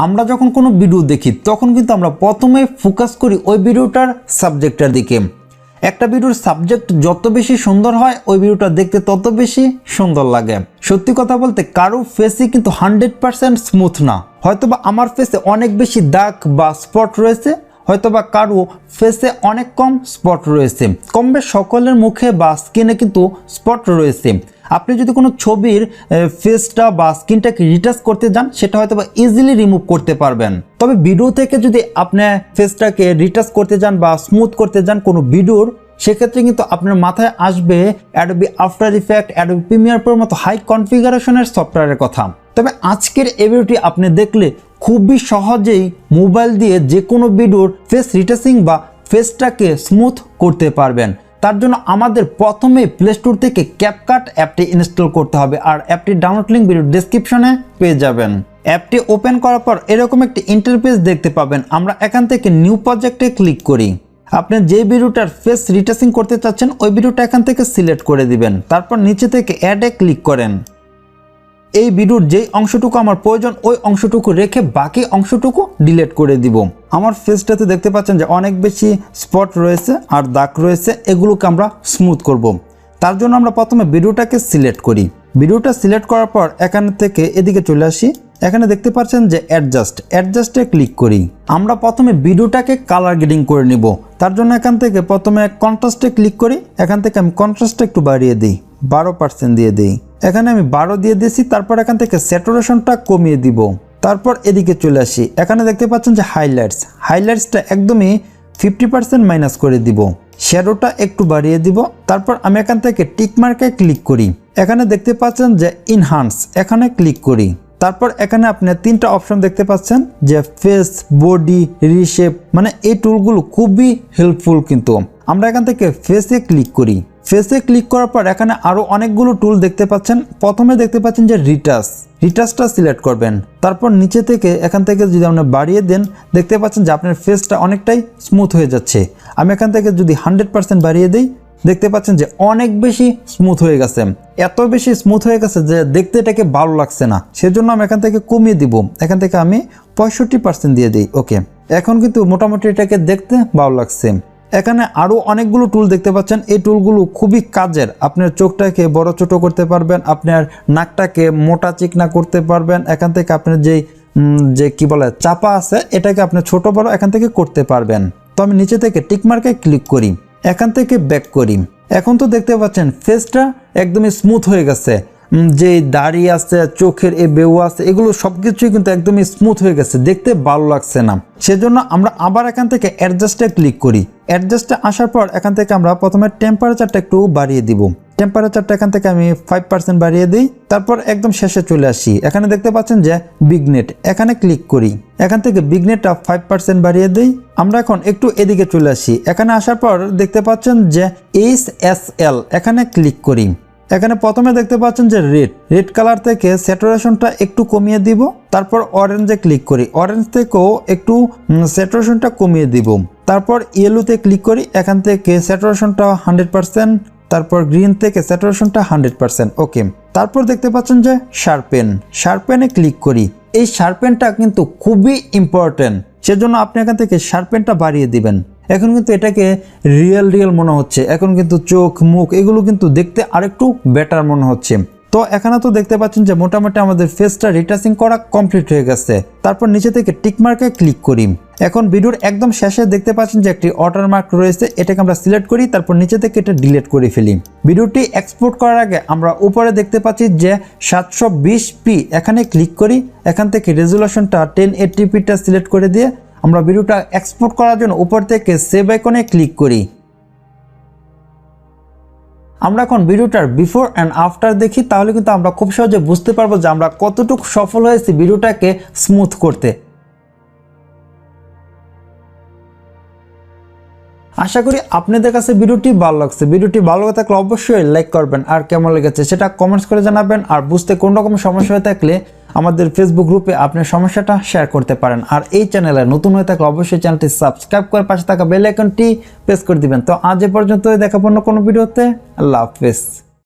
আমরা যখন কোনো ভিডিও দেখি তখন কিন্তু আমরা প্রথমে ফোকাস করি ওই ভিডিওটার সাবজেক্টের দিকে। একটা ভিডিওর সাবজেক্ট যত বেশি সুন্দর হয় ওই ভিডিওটা দেখতে তত বেশি সুন্দর লাগে। সত্যি কথা বলতে কারো ফেসই কিন্তু 100% স্মুথ না। হয়তোবা আমার ফেসে অনেক বেশি দাগ বা স্পট রয়েছে, হয়তোবা কারো ফেসে অনেক কম স্পট রয়েছে। কম বেশ সকলের মুখে বা স্কিনে কিন্তু স্পট রয়েছে। আপনি যদি কোনো ছবির ফেসটা বা স্কিনটাকে রিটাচ করতে যান সেটা হয়তো বা ইজিলি রিমুভ করতে পারবেন। তবে ভিডিও থেকে যদি আপনি ফেসটাকে রিটাচ করতে যান বা স্মুথ করতে যান কোনো ভিডিওর, সেক্ষেত্রে কিন্তু আপনার মাথায় আসবে Adobe after effect, Adobe premiere প্রোর মতো হাই কনফিগারেশনের সফটওয়্যারের কথা। তবে আজকের এই ভিডিওটি আপনি দেখলে খুবই সহজেই মোবাইল দিয়ে যে কোনো ভিডিওর ফেস রিটাচিং বা ফেসটাকে স্মুথ করতে পারবেন। তার জন্য আমাদের প্রথমে প্লে স্টোর থেকে CapCut অ্যাপটি ইনস্টল করতে হবে, আর অ্যাপটির ডাউনলোড লিঙ্ক ভিডিও ডেসক্রিপশনে পেয়ে যাবেন। অ্যাপটি ওপেন করার পর এরকম একটি ইন্টারফেস দেখতে পাবেন। আমরা এখান থেকে নিউ প্রজেক্টে ক্লিক করি। আপনি যে ভিডিওটার ফেস রিটাচিং করতে চাচ্ছেন ওই ভিডিওটা এখান থেকে সিলেক্ট করে দিবেন। তারপর নিচে থেকে অ্যাডে ক্লিক করেন। এই ভিডিওর যেই অংশটুকু আমার প্রয়োজন ওই অংশটুকু রেখে বাকি অংশটুকু ডিলিট করে দিব। আমার ফেসটাতে দেখতে পাচ্ছেন যে অনেক বেশি স্পট রয়েছে আর দাগ রয়েছে, এগুলোকে আমরা স্মুথ করব। তার জন্য আমরা প্রথমে ভিডিওটাকে সিলেক্ট করি। ভিডিওটা সিলেক্ট করার পর এখান থেকে এদিকে চলে আসি। এখানে দেখতে পাচ্ছেন যে অ্যাডজাস্টে ক্লিক করি। আমরা প্রথমে ভিডিওটাকে কালার গ্রেডিং করে নিব। তার জন্য এখান থেকে প্রথমে কন্ট্রাস্টে ক্লিক করি। এখান থেকে আমি কন্ট্রাস্টটা একটু বাড়িয়ে দিই, 12% দিয়ে দিই। এখানে আমি 12 দিয়ে দিয়েছি। তারপর এখান থেকে স্যাচুরেশনটা কমিয়ে দিব। তারপর এদিকে চলে আসি। এখানে দেখতে পাচ্ছেন যে হাইলাইটসটা একদমই 50% মাইনাস করে দিব। শ্যাডোটা একটু বাড়িয়ে দিব। তারপর আমি এখান থেকে টিক মার্কে ক্লিক করি। এখানে দেখতে পাচ্ছেন যে ইনহান্স, এখানে ক্লিক করি। তারপর এখানে আপনি 3টা অপশন দেখতে পাচ্ছেন যে ফেস, বডি, রিশেপ, মানে এই টুলগুলো খুবই হেল্পফুল। কিন্তু আমরা এখান থেকে ফেসে ক্লিক করি। ফেসে ক্লিক করার পর এখানে আরো অনেকগুলো টুল দেখতে পাচ্ছেন। প্রথমে দেখতে পাচ্ছেন যে রিটাচটা সিলেক্ট করবেন। তারপর নিচে থেকে এখান থেকে যদি আপনি বাড়িয়ে দেন দেখতে পাচ্ছেন যে আপনার ফেসটা অনেকটাই স্মুথ হয়ে যাচ্ছে। আমি এখান থেকে যদি 100% বাড়িয়ে দিই দেখতে পাচ্ছেন যে অনেক বেশি স্মুথ হয়ে গেছে। এত বেশি স্মুথ হয়ে গেছে যে দেখতে এটাকে ভালো লাগছে না। সেজন্য আমি এখান থেকে কমিয়ে দিব। এখান থেকে আমি 65% দিয়ে দিই। ওকে, এখন কিন্তু মোটামুটি এটাকে দেখতে ভালো লাগছে। এখানে আরো অনেকগুলো টুল দেখতে পাচ্ছেন। এই টুলগুলো খুবই কাজের। আপনার চোখটাকে বড় ছোট করতে পারবেন, আপনার নাকটাকে মোটা চিকনা করতে পারবেন। এখান থেকে আপনার যে কি বলে চাপা আছে এটাকে আপনি ছোট বড় এখান থেকে করতে পারবেন। তো আমি নিচে থেকে টিক মার্কে ক্লিক করি। এখান থেকে ব্যাক করি। এখন তো দেখতে পাচ্ছেন ফেসটা একদমই স্মুথ হয়ে গেছে। যে দাড়ি আছে, চোখের এই বেউ আছে, এগুলো সবকিছুই কিন্তু একদমই স্মুথ হয়ে গেছে, দেখতে ভালো লাগছে না। সেজন্য আমরা আবার এখান থেকে অ্যাডজাস্টে ক্লিক করি। অ্যাডজাস্টে আসার পর এখান থেকে আমরা প্রথমে টেম্পারেচারটা একটু বাড়িয়ে দিব। টেম্পারেচারটা এখান থেকে আমি 5% বাড়িয়ে দিই। তারপর একদম শেষে চলে আসি। এখানে দেখতে পাচ্ছেন যে বিগনেট, এখানে ক্লিক করি। এখান থেকে বিগনেটটা 5% বাড়িয়ে দিই। আমরা এখন একটু এদিকে চলে আসি। এখানে আসার পর দেখতে পাচ্ছেন যে HSL, এখানে ক্লিক করি। এখানে প্রথমে দেখতে পাচ্ছেন যে রেড কালার থেকে স্যাচুরেশনটা একটু কমিয়ে দিব। তারপর অরেঞ্জে ক্লিক করি। অরেঞ্জ থেকেও একটু স্যাচুরেশনটা কমিয়ে দিব। তারপর ইয়েলোতে ক্লিক করি। এখান থেকে স্যাচুরেশনটা 100%। তারপর গ্রিন থেকে স্যাচুরেশনটা 100%। ওকে, তারপর দেখতে পাচ্ছেন যে শার্পেনে ক্লিক করি। এই শার্পেনটা কিন্তু খুবই ইম্পর্টেন্ট। সেজন্য আপনি এখান থেকে শার্পেনটা বাড়িয়ে দিবেন। এখন কিন্তু এটাকে রিয়েল মনে হচ্ছে। এখন কিন্তু চোখ, মুখ এগুলো কিন্তু দেখতে আরেকটু বেটার মনে হচ্ছে। তো এখানে তো দেখতে পাচ্ছেন যে মোটামুটি আমাদের ফেসটা রিটাচিং করা কমপ্লিট হয়ে গেছে। তারপর নিচে থেকে টিক মার্কে ক্লিক করি। এখন ভিডিওর একদম শেষে দেখতে পাচ্ছেন যে একটি ওয়াটারমার্ক রয়েছে, এটাকে আমরা সিলেক্ট করি। তারপর নিচে থেকে এটা ডিলিট করে ফেলি। ভিডিওটি এক্সপোর্ট করার আগে আমরা উপরে দেখতে পাচ্ছি যে 720p, এখানে ক্লিক করি। এখান থেকে রেজুলেশনটা 1080pটা সিলেক্ট করে দিয়ে আমরা ভিডিওটা এক্সপোর্ট করার জন্য উপর থেকে সেভ আইকনে ক্লিক করি। আমরা এখন ভিডিওটার বিফোর অ্যান্ড আফটার দেখি, তাহলে কিন্তু আমরা খুব সহজে বুঝতে পারবো যে আমরা কতটুকু সফল হয়েছি ভিডিওটাকে স্মুথ করতে। আশা করি আপনাদের কাছে ভিডিওটি ভালো লাগছে। ভিডিওটি ভালো হয়ে থাকলে অবশ্যই লাইক করবেন, আর কেমন লেগেছে সেটা কমেন্টস করে জানাবেন। আর বুঝতে কোন রকম সমস্যা হয়ে থাকলে আমাদের ফেসবুক গ্রুপে আপনার সমস্যাটা শেয়ার করতে পারেন। আর এই চ্যানেলে নতুন হয়ে থাকলে অবশ্যই চ্যানেলটি সাবস্ক্রাইব করে পাশে থাকা বেল আইকনটি প্রেস করে দিবেন। তো আজ এ পর্যন্তই, দেখা অন্য কোনো ভিডিওতে। আল্লাহ হাফেজ।